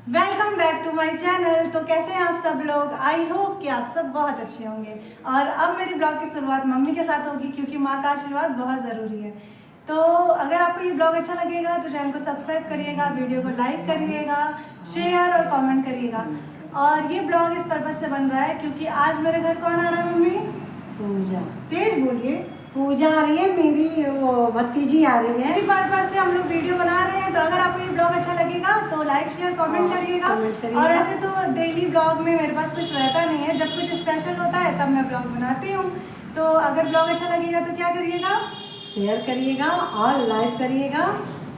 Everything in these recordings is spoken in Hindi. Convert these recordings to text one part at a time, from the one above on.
Welcome back to my channel. तो कैसे हैं आप सब लोग? आई होप कि आप सब बहुत अच्छे होंगे। और अब मेरी ब्लॉग की शुरुआत मम्मी के साथ होगी क्योंकि माँ का आशीर्वाद बहुत ज़रूरी है। तो अगर आपको ये ब्लॉग अच्छा लगेगा तो चैनल को सब्सक्राइब करिएगा, वीडियो को लाइक करिएगा, शेयर और कमेंट करिएगा। और ये ब्लॉग इस पर्पज़ से बन रहा है क्योंकि आज मेरे घर कौन आ रहा है मम्मी? पूजा। तेज बोलिए। पूजा आ रही है, मेरी वो भतीजी आ रही है। इसी पर्पज़ से हम लोग वीडियो बना रहे हैं। तो अगर आपको ये ब्लॉग अच्छा लगेगा तो लाइक शेयर कमेंट करिएगा। और ऐसे तो डेली ब्लॉग में मेरे पास कुछ रहता नहीं है, जब कुछ स्पेशल होता है तब मैं ब्लॉग बनाती हूँ। तो अगर ब्लॉग अच्छा लगेगा तो क्या करिएगा? शेयर करिएगा और लाइक करिएगा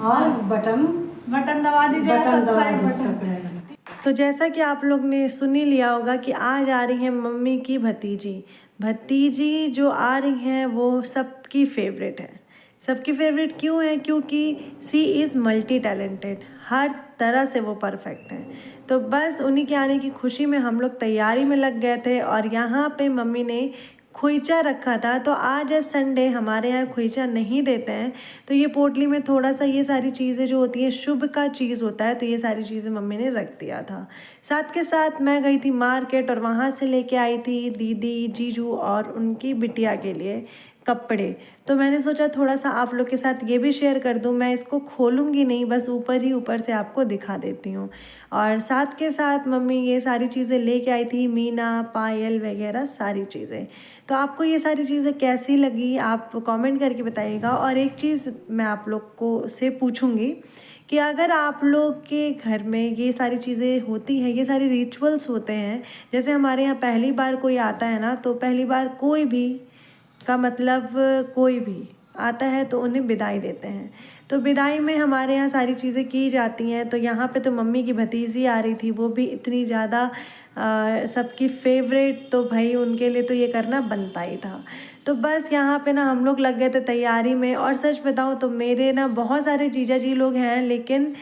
और बटन दबा दीजिएगा, सब्सक्राइब बटन। तो जैसा कि आप लोग ने सुन ही लिया होगा कि आज आ रही है मम्मी की भतीजी जो आ रही हैं वो सबकी फेवरेट है। सबकी फेवरेट क्यों है? क्योंकि सी इज़ मल्टी टैलेंटेड, हर तरह से वो परफेक्ट है। तो बस उन्हीं के आने की खुशी में हम लोग तैयारी में लग गए थे और यहाँ पे मम्मी ने खोइचा रखा था। तो आज है संडे, हमारे यहाँ खोइचा नहीं देते हैं। तो ये पोटली में थोड़ा सा ये सारी चीज़ें जो होती हैं शुभ का चीज़ होता है, तो ये सारी चीज़ें मम्मी ने रख दिया था। साथ के साथ मैं गई थी मार्केट और वहाँ से लेके आई थी दीदी, जीजू और उनकी बिटिया के लिए कपड़े। तो मैंने सोचा थोड़ा सा आप लोग के साथ ये भी शेयर कर दूँ। मैं इसको खोलूँगी नहीं, बस ऊपर ही ऊपर से आपको दिखा देती हूँ। और साथ के साथ मम्मी ये सारी चीज़ें लेके आई थी, मीना, पायल वगैरह सारी चीज़ें। तो आपको ये सारी चीज़ें कैसी लगी आप कमेंट करके बताइएगा। और एक चीज़ मैं आप लोग को से पूछूंगी कि अगर आप लोग के घर में ये सारी चीज़ें होती हैं, ये सारे रिचुअल्स होते हैं, जैसे हमारे यहाँ पहली बार कोई आता है ना, तो पहली बार कोई भी का मतलब कोई भी आता है तो उन्हें विदाई देते हैं। तो विदाई में हमारे यहाँ सारी चीज़ें की जाती हैं। तो यहाँ पे तो मम्मी की भतीजी आ रही थी, वो भी इतनी ज़्यादा सबकी फेवरेट, तो भाई उनके लिए तो ये करना बनता ही था। तो बस यहाँ पे ना हम लोग लग गए थे तैयारी में। और सच बताऊँ तो मेरे ना बहुत सारे जीजा जी लोग हैं, लेकिन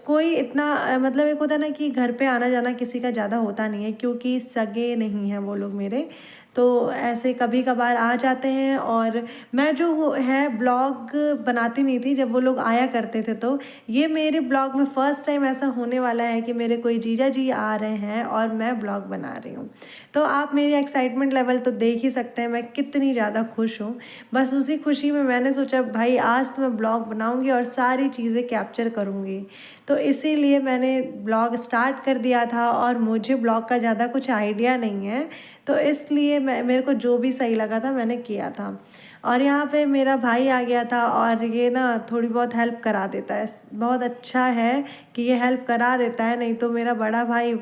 कोई इतना मतलब एक होता है ना कि घर पे आना जाना किसी का ज़्यादा होता नहीं है क्योंकि सगे नहीं हैं वो लोग मेरे। तो ऐसे कभी कभार आ जाते हैं। और मैं जो है ब्लॉग बनाती नहीं थी जब वो लोग आया करते थे। तो ये मेरे ब्लॉग में फ़र्स्ट टाइम ऐसा होने वाला है कि मेरे कोई जीजा जी आ रहे हैं और मैं ब्लॉग बना रही हूँ। तो आप मेरी एक्साइटमेंट लेवल तो देख ही सकते हैं मैं कितनी ज़्यादा खुश हूँ। बस उसी खुशी में मैंने सोचा भाई आज तो मैं ब्लॉग बनाऊँगी और सारी चीज़ें कैप्चर करूँगी। तो इसीलिए मैंने ब्लॉग स्टार्ट कर दिया था। और मुझे ब्लॉग का ज़्यादा कुछ आइडिया नहीं है, तो इसलिए मेरे को जो भी सही लगा था मैंने किया था। और यहाँ पे मेरा भाई आ गया था और ये ना थोड़ी बहुत हेल्प करा देता है। बहुत अच्छा है कि ये हेल्प करा देता है, नहीं तो मेरा बड़ा भाई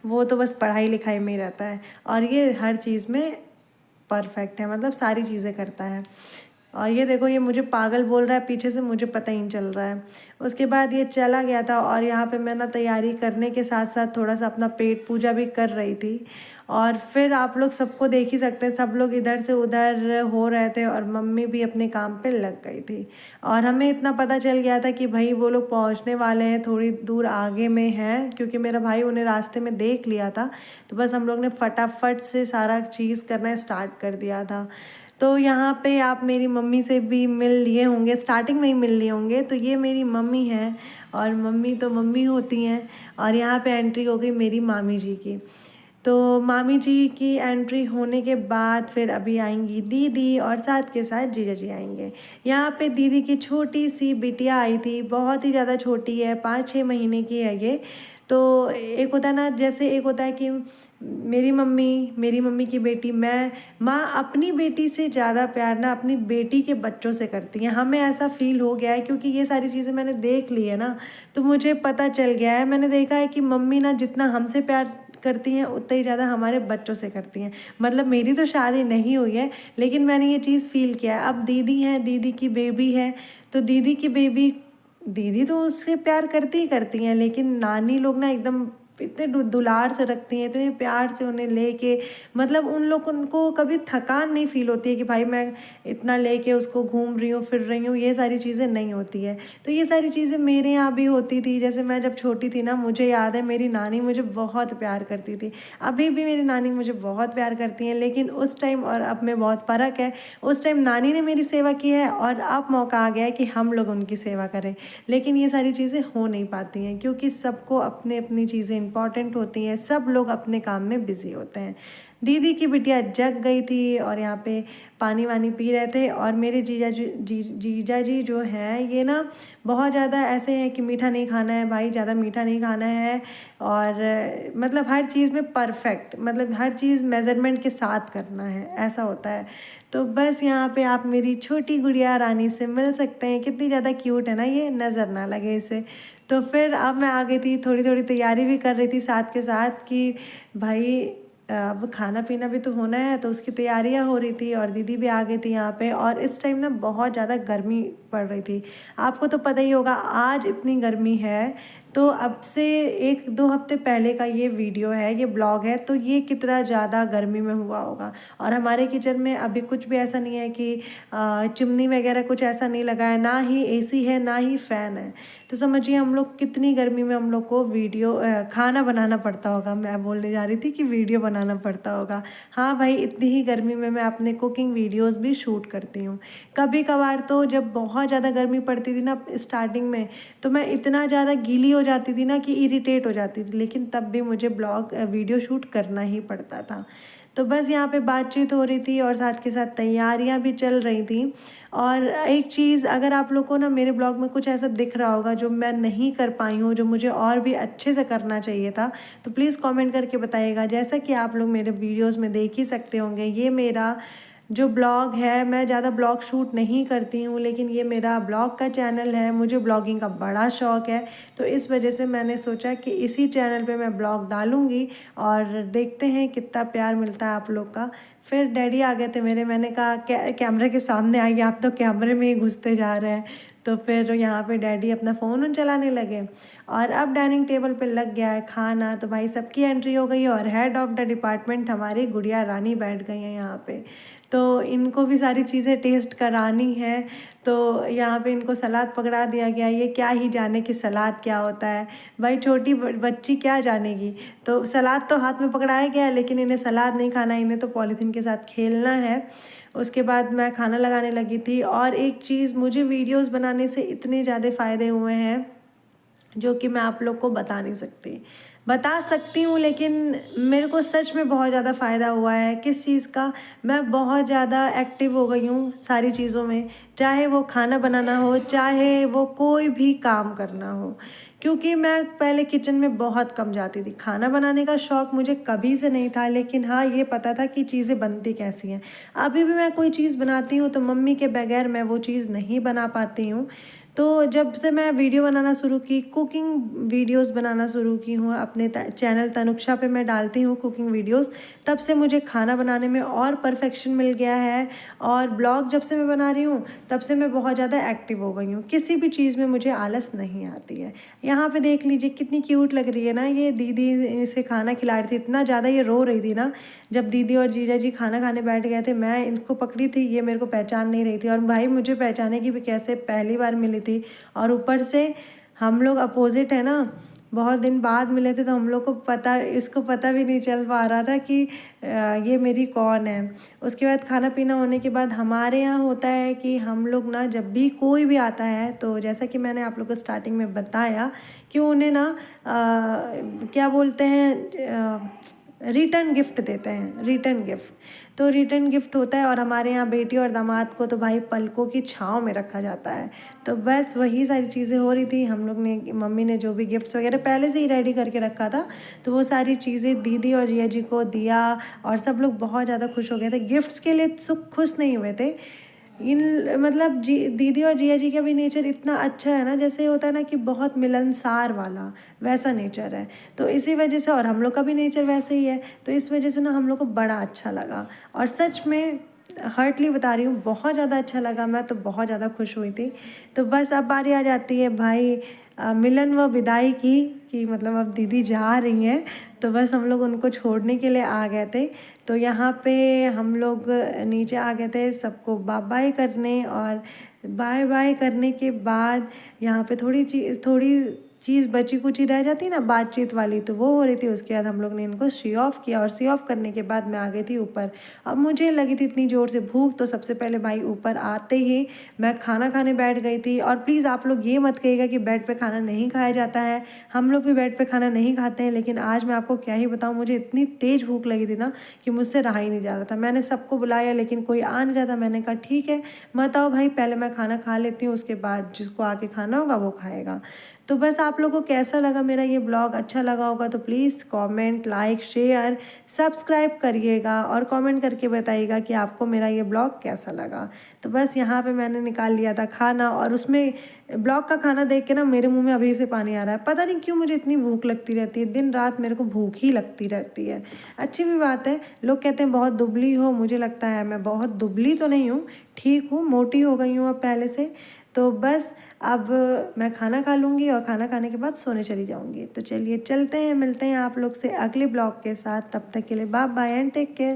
वो तो बस पढ़ाई लिखाई में ही रहता है और ये हर चीज़ में परफेक्ट है, मतलब सारी चीज़ें करता है। और ये देखो ये मुझे पागल बोल रहा है पीछे से, मुझे पता ही नहीं चल रहा है। उसके बाद ये चला गया था और यहाँ पे मैं ना तैयारी करने के साथ साथ थोड़ा सा अपना पेट पूजा भी कर रही थी। और फिर आप लोग सबको देख ही सकते हैं, सब लोग इधर से उधर हो रहे थे और मम्मी भी अपने काम पे लग गई थी। और हमें इतना पता चल गया था कि भाई वो लोग पहुंचने वाले हैं, थोड़ी दूर आगे में हैं, क्योंकि मेरा भाई उन्हें रास्ते में देख लिया था। तो बस हम लोग ने फटाफट से सारा चीज़ करना स्टार्ट कर दिया था। तो यहाँ पे आप मेरी मम्मी से भी मिल लिए होंगे, स्टार्टिंग में ही मिल लिए होंगे। तो ये मेरी मम्मी है और मम्मी तो मम्मी होती हैं। और यहाँ पे एंट्री हो गई मेरी मामी जी की। तो मामी जी की एंट्री होने के बाद फिर अभी आएंगी दीदी और साथ के साथ जीजा जी आएंगे। यहाँ पे दीदी की छोटी सी बिटिया आई थी, बहुत ही ज़्यादा छोटी है, 5-6 महीने की है ये। तो एक होता है ना, जैसे एक होता है कि मेरी मम्मी की बेटी, माँ अपनी बेटी से ज़्यादा प्यार ना अपनी बेटी के बच्चों से करती हैं। हमें ऐसा फील हो गया है क्योंकि ये सारी चीज़ें मैंने देख ली है ना, तो मुझे पता चल गया है। मैंने देखा है कि मम्मी ना जितना हमसे प्यार करती हैं उतना ही ज़्यादा हमारे बच्चों से करती हैं। मतलब मेरी तो शादी नहीं हुई है, लेकिन मैंने ये चीज़ फील किया है। अब दीदी है, दीदी की बेबी है, तो दीदी की बेबी, दीदी तो उससे प्यार करती ही करती हैं, लेकिन नानी लोग ना एकदम इतने दुलार से रखती हैं, इतने प्यार से उन्हें लेके, मतलब उन लोगों को कभी थकान नहीं फील होती है कि भाई मैं इतना लेके उसको घूम रही हूँ, फिर रही हूँ, ये सारी चीज़ें नहीं होती है। तो ये सारी चीज़ें मेरे यहाँ भी होती थी। जैसे मैं जब छोटी थी ना, मुझे याद है मेरी नानी मुझे बहुत प्यार करती थी, अभी भी मेरी नानी मुझे बहुत प्यार करती हैं, लेकिन उस टाइम और अब में बहुत फ़र्क है। उस टाइम नानी ने मेरी सेवा की है और अब मौका आ गया है कि हम लोग उनकी सेवा करें, लेकिन ये सारी चीज़ें हो नहीं पाती हैं क्योंकि सबको अपनी अपनी चीज़ें इंपॉर्टेंट होती हैं, सब लोग अपने काम में बिज़ी होते हैं। दीदी की बिटिया जग गई थी और यहाँ पे पानी वानी पी रहे थे, और मेरे जीजा जी जो हैं ये ना बहुत ज़्यादा ऐसे हैं कि मीठा नहीं खाना है भाई, ज़्यादा मीठा नहीं खाना है, और मतलब हर चीज़ में परफेक्ट, मतलब हर चीज़ मेज़रमेंट के साथ करना है, ऐसा होता है। तो बस यहाँ पे आप मेरी छोटी गुड़िया रानी से मिल सकते हैं, कितनी ज़्यादा क्यूट है ना, ये नज़र ना लगे इसे। तो फिर अब मैं आ गई थी, थोड़ी थोड़ी तैयारी भी कर रही थी साथ के साथ कि भाई अब खाना पीना भी तो होना है, तो उसकी तैयारियां हो रही थी, और दीदी भी आ गई थी यहाँ पे। और इस टाइम ना बहुत ज़्यादा गर्मी पड़ रही थी, आपको तो पता ही होगा आज इतनी गर्मी है। तो अब से 1-2 हफ्ते पहले का ये वीडियो है, ये ब्लॉग है, तो ये कितना ज़्यादा गर्मी में हुआ होगा। और हमारे किचन में अभी कुछ भी ऐसा नहीं है कि चिमनी वगैरह कुछ ऐसा नहीं लगा है, ना ही एसी है ना ही फ़ैन है। तो समझिए हम लोग कितनी गर्मी में हम लोग को खाना बनाना पड़ता होगा। मैं बोलने जा रही थी कि वीडियो बनाना पड़ता होगा। हाँ भाई, इतनी ही गर्मी में मैं अपने कुकिंग वीडियोस भी शूट करती हूँ। कभी कभार तो जब बहुत ज़्यादा गर्मी पड़ती थी ना स्टार्टिंग में, तो मैं इतना ज़्यादा गीली हो जाती थी ना कि इरिटेट हो जाती थी, लेकिन तब भी मुझे वीडियो शूट करना ही पड़ता था। तो बस यहाँ पे बातचीत हो रही थी और साथ के साथ तैयारियाँ भी चल रही थी। और एक चीज़, अगर आप लोग को ना मेरे ब्लॉग में कुछ ऐसा दिख रहा होगा जो मैं नहीं कर पाई हूँ, जो मुझे और भी अच्छे से करना चाहिए था, तो प्लीज़ कमेंट करके बताइएगा। जैसा कि आप लोग मेरे वीडियोस में देख ही सकते होंगे, ये मेरा जो ब्लॉग है, मैं ज़्यादा ब्लॉग शूट नहीं करती हूँ, लेकिन ये मेरा ब्लॉग का चैनल है, मुझे ब्लॉगिंग का बड़ा शौक़ है। तो इस वजह से मैंने सोचा कि इसी चैनल पे मैं ब्लॉग डालूँगी, और देखते हैं कितना प्यार मिलता है आप लोग का। फिर डैडी आ गए थे मेरे, मैंने कहा कैमरे के सामने आइए, आप तो कैमरे में ही घुसते जा रहे हैं। तो फिर यहाँ पे डैडी अपना फ़ोन चलाने लगे, और अब डाइनिंग टेबल पे लग गया है खाना। तो भाई सबकी एंट्री हो गई, और हेड ऑफ़ द डिपार्टमेंट हमारी गुड़िया रानी बैठ गई हैं यहाँ पे। तो इनको भी सारी चीज़ें टेस्ट करानी है। तो यहाँ पे इनको सलाद पकड़ा दिया गया, ये क्या ही जाने कि सलाद क्या होता है, भाई छोटी बच्ची क्या जानेगी। तो सलाद तो हाथ में पकड़ाया गया, लेकिन इन्हें सलाद नहीं खाना, इन्हें तो पॉलीथीन के साथ खेलना है। उसके बाद मैं खाना लगाने लगी थी। और एक चीज़, मुझे वीडियोस बनाने से इतने ज़्यादा फ़ायदे हुए हैं जो कि मैं आप लोग को बता सकती हूँ, लेकिन मेरे को सच में बहुत ज़्यादा फ़ायदा हुआ है। किस चीज़ का? मैं बहुत ज़्यादा एक्टिव हो गई हूँ सारी चीज़ों में, चाहे वो खाना बनाना हो, चाहे वो कोई भी काम करना हो। क्योंकि मैं पहले किचन में बहुत कम जाती थी। खाना बनाने का शौक़ मुझे कभी से नहीं था, लेकिन हाँ ये पता था कि चीज़ें बनती कैसी हैं। अभी भी मैं कोई चीज़ बनाती हूँ तो मम्मी के बगैर मैं वो चीज़ नहीं बना पाती हूँ। तो जब से मैं वीडियो बनाना शुरू की, कुकिंग वीडियोस बनाना शुरू की हूँ अपने चैनल तनुक्षा पे मैं डालती हूँ कुकिंग वीडियोस, तब से मुझे खाना बनाने में और परफेक्शन मिल गया है। और ब्लॉग जब से मैं बना रही हूँ तब से मैं बहुत ज़्यादा एक्टिव हो गई हूँ, किसी भी चीज़ में मुझे आलस नहीं आती है। यहाँ पे देख लीजिए कितनी क्यूट लग रही है ना, ये दीदी इसे खाना खिला रही थी। इतना ज़्यादा ये रो रही थी ना, जब दीदी और जीजा जी खाना खाने बैठ गए थे, मैं इनको पकड़ी थी, ये मेरे को पहचान नहीं रही थी। और भाई मुझे पहचाने की भी कैसे, पहली बार मिली थी, और ऊपर से हम लोग अपोजिट है ना, बहुत दिन बाद मिले थे, तो हम लोग को इसको पता भी नहीं चल पा रहा था कि ये मेरी कौन है। उसके बाद खाना पीना होने के बाद हमारे यहाँ होता है कि हम लोग ना, जब भी कोई भी आता है, तो जैसा कि मैंने आप लोग को स्टार्टिंग में बताया कि उन्हें ना क्या बोलते हैं, रिटर्न गिफ्ट देते हैं, रिटर्न गिफ्ट। तो रिटर्न गिफ्ट होता है, और हमारे यहाँ बेटी और दामाद को तो भाई पलकों की छाँव में रखा जाता है। तो बस वही सारी चीज़ें हो रही थी। हम लोग ने, मम्मी ने जो भी गिफ्ट्स वगैरह पहले से ही रेडी करके रखा था, तो वो सारी चीज़ें दीदी और जिया जी को दिया, और सब लोग बहुत ज़्यादा खुश हो गए थे। गिफ्ट्स के लिए खुश नहीं हुए थे, मतलब दीदी और जिया जी का भी नेचर इतना अच्छा है ना, जैसे होता है ना कि बहुत मिलनसार वाला, वैसा नेचर है। तो इसी वजह से, और हम लोग का भी नेचर वैसे ही है, तो इस वजह से ना हम लोग को बड़ा अच्छा लगा। और सच में हार्टली बता रही हूँ, बहुत ज़्यादा अच्छा लगा, मैं तो बहुत ज़्यादा खुश हुई थी। तो बस अब बारी आ जाती है भाई मिलन व विदाई की, कि मतलब अब दीदी जा रही हैं, तो बस हम लोग उनको छोड़ने के लिए आ गए थे। तो यहाँ पे हम लोग नीचे आ गए थे सबको बाय बाय करने, और बाय बाय करने के बाद यहाँ पे थोड़ी चीज़ बची कुची रह जाती ना बातचीत वाली, तो वो हो रही थी। उसके बाद हम लोग ने इनको सी ऑफ किया, और सी ऑफ करने के बाद मैं आ गई थी ऊपर। अब मुझे लगी थी इतनी ज़ोर से भूख, तो सबसे पहले भाई ऊपर आते ही मैं खाना खाने बैठ गई थी। और प्लीज़ आप लोग ये मत कहिएगा कि बेड पे खाना नहीं खाया जाता है, हम लोग भी बेड पे खाना नहीं खाते हैं। लेकिन आज मैं आपको क्या ही बताऊँ, मुझे इतनी तेज़ भूख लगी थी ना कि मुझसे रहा ही नहीं जा रहा था। मैंने सबको बुलाया लेकिन कोई आ नहीं रहा था। मैंने कहा ठीक है मत आओ भाई, पहले मैं खाना खा लेती हूँ, उसके बाद जिसको आके खाना होगा वो खाएगा। तो बस आप लोगों को कैसा लगा मेरा ये ब्लॉग, अच्छा लगा होगा तो please comment, like, share, subscribe करिएगा, और कमेंट करके बताइएगा कि आपको मेरा ये ब्लॉग कैसा लगा। तो बस यहाँ पे मैंने निकाल लिया था खाना, और उसमें ब्लॉग का खाना देख के ना मेरे मुंह में अभी से पानी आ रहा है। पता नहीं क्यों मुझे इतनी भूख लगती रहती है, दिन रात मेरे को भूख ही लगती रहती है। अच्छी भी बात है, लोग कहते हैं बहुत दुबली हो, मुझे लगता है मैं बहुत दुबली तो नहीं हूँ, ठीक हूँ, मोटी हो गई हूँ अब पहले से। तो बस अब मैं खाना खा लूँगी, और खाना खाने के बाद सोने चली जाऊँगी। तो चलिए चलते हैं, मिलते हैं आप लोग से अगले ब्लॉग के साथ। तब तक के लिए bye bye and take care.